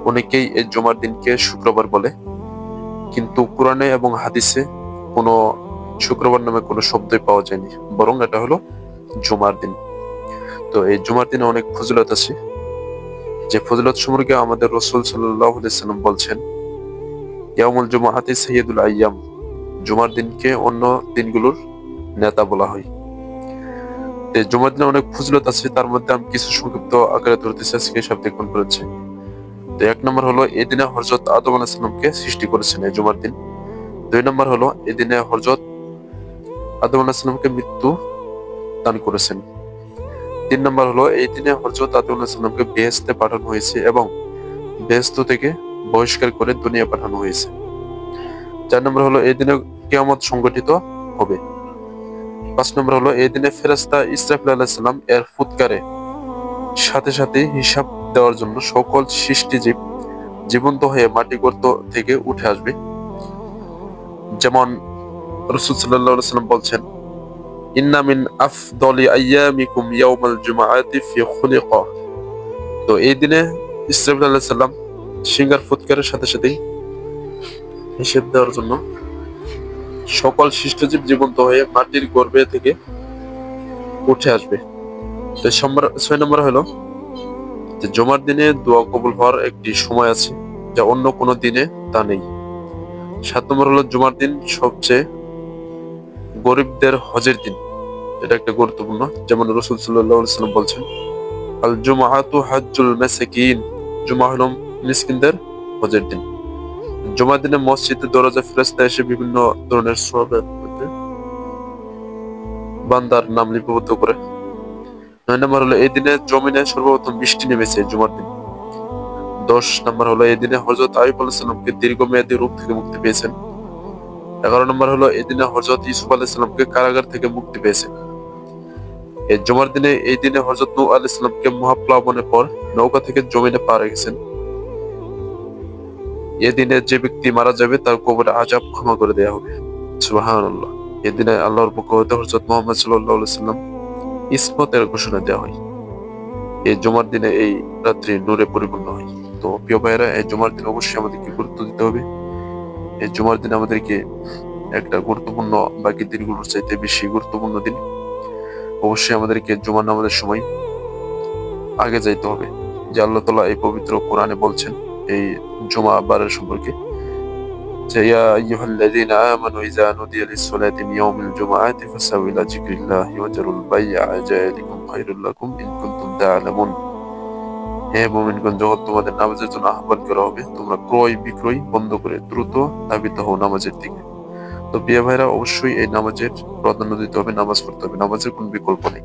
অনেকেই এই জুমার দিনকে শুক্রবার বলে, কিন্তু কোরআনে এবং হাদিসে কোনো শুক্রবার নামে কোনো শব্দই পাওয়া যায়নি, বরং এটা হলো জুমার দিন। তো এই জুমার দিনে অনেক ফজিলত আছে, যে ফজিলত সম্পর্কে আমাদের রাসূল সাল্লাল্লাহু আলাইহি সাল্লাম বলছেন, ইয়াউমুল জুমআতি সাইয়্যিদুল আইয়াম, জুমার দিনকে অন্য দিনগুলোর নেতা বলা হয়। এই জুমার দিনে অনেক ফজিলত আছে, তার মধ্যে আমি কিছু সংক্ষিপ্ত আকারে ধরতে চাচ্ছি, সব দেখুন করেছে। তো 1 নম্বর হলো এই দিনে হযরত আদম আলাইহিস সালামকে সৃষ্টি করেছেন এই জুমার দিন। 2 নম্বর হলো এই দিনে হযরত আদম আলাইহিস সালামকে মৃত্যু দান করেছেন। 3 নম্বর হলো এই দিনে হযরত আদম আলাইহিস সালামকে বেহেশতে পাঠানো হয়েছে এবং বেহেশত থেকে বহিষ্কার করে দুনিয়া পাঠানো হয়েছে। 4 নম্বর হলো এই দিনে কিয়ামত সংগঠিত হবে। 5 নম্বর হলো এই দিনে ফেরেশতা ইসরাফিল আলাইহিস সালাম এর ফুৎকারে সাথে সাথে হিসাব দেওয়ার জন্য সকল সৃষ্টিজীব জীবন্ত হয়ে মাটি গর্ত থেকে উঠে আসবে। যেমন রাসূল সাল্লাল্লাহু আলাইহি ওয়াসাল্লাম বলছেন, ইন্না মিন আফদলি আইয়ামিকুম ইয়াউমাল জুমআতি ফি খুলিকা। তো এই দিনে ইসরাফিল আলাইহিস সালাম সিঙ্গার ফুৎকারের সাথে সাথেই হিসাব দেওয়ার জন্য সকল সৃষ্টিজীব জীবন্ত হয়ে মাটির গর্ভে থেকে উঠে আসবে। তো 6 নম্বর হলো যে জুমার দিনে দোয়া কবুল হওয়ার একটি সময় আছে, যা অন্য কোনো দিনে তা নেই। 7 নম্বর হলো জুমার দিন সবচেয়ে গরিবদের হজের দিন, এটা একটা গুরুত্বপূর্ণ। যেমন রাসূল সাল্লাল্লাহু আলাইহি ওয়াসাল্লাম বলছেন, আল জুমআতু হাজ্জুল মাসাকিন, জুমা হলো মিসকিনদের হজের দিন। জুমার দিনে মসজিদের দরজায় ফেরেশতা এসে বিভিন্ন ধরনের সওয়াবের মধ্যে বান্দার নাম লিপিবদ্ধ করে। 9 নম্বর হলো এই দিনে জমিনে সর্বপ্রথম বৃষ্টি নেমেছে জুমার দিন। 10 নম্বর হলো এই দিনে হযরত আইয়ুব আলাইহিস সালামকে দীর্ঘমেয়াদী রোগ থেকে মুক্তি পেয়েছেন। 11 নম্বর হলো এই দিনে হযরত ইউসুফ আলাইহিস সালামকে কারাগার থেকে মুক্তি পেয়েছেন। এই জুমার দিনে এই দিনে হযরত নূহ আলাইহিস সালামকে মহাপ্লাবনের পর নৌকা থেকে জমিনে পা রেখেছেন। এই দিনে যে ব্যক্তি মারা যাবে তার কবরে আযাব ক্ষমা করে দেয়া হবে। সুবহানাল্লাহ। এই দিনে আল্লাহর পক্ষ হতে হযরত মুহাম্মদ সাল্লাল্লাহু আলাইহি সাল্লাম ইসমতের ঘোষণা দেওয়া হয়। এই জুমার দিনে এই রাত্রি নূরে পরিপূর্ণ হয়। তো প্রিয় ভাইয়েরা, এই জুমার দিন অবশ্যই আমাদেরকে গুরুত্ব দিতে হবে। এই জুমার দিন আমাদেরকে একটা গুরুত্বপূর্ণ, বাকি দিনগুলোর চাইতে বেশি গুরুত্বপূর্ণ দিন। অবশ্যই আমাদেরকে জুমার নামাজের সময় আগে যাইতে হবে। যে আল্লাহ তাআলা এই পবিত্র কোরআনে বলছেন এই জুমা বারের সম্পর্কে, যে ইয়া আইয়ুহাল্লাযীনা আমানু ইযা নুদিয়া লিস-সালাতি মিন ইয়াউমিল জুমআতি ফাসাউ ইলা যিকরিল্লাহি ওয়া যারুল বাই'a যালিকুম খায়রুল লাকুম ইন কুনতুম তা'লামুন। হে মুমিনগণ, যখন তোমাদের নামাজের জন্য আহ্বান করা হবে, তোমরা ক্রয় বিক্রয় বন্ধ করে দ্রুত ধাবিত হও নামাজের দিকে। তো প্রিয় ভাইরা, অবশ্যই এই নামাজের প্রাধান্য দিতে হবে, নামাজ পড়তে হবে, নামাজের কোনো বিকল্প নেই।